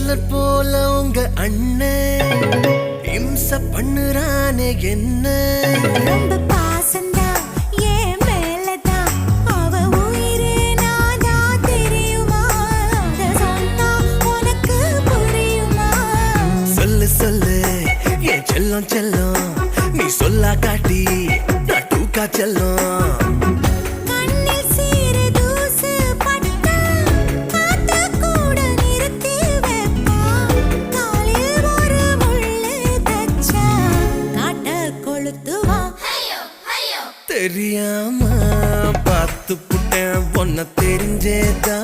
Hitler போல உங்க அண்ணன் இம்ச பண்ணுறானே என்ன ரொம்ப பாசந்தா ஏன் மேலதான் அவ உயிரே நாதா தெரியுமா அத சொன்னா உனக்கு புரியுமா சொல்லு சொல்லு ஏன் செல்லம் செல்லம் நீ சொல்லா காட்டி நான் டூக்கா செல்லம் தெரியாம பார்த்து புட்டேன் பொண்ண தெரிஞ்சேதா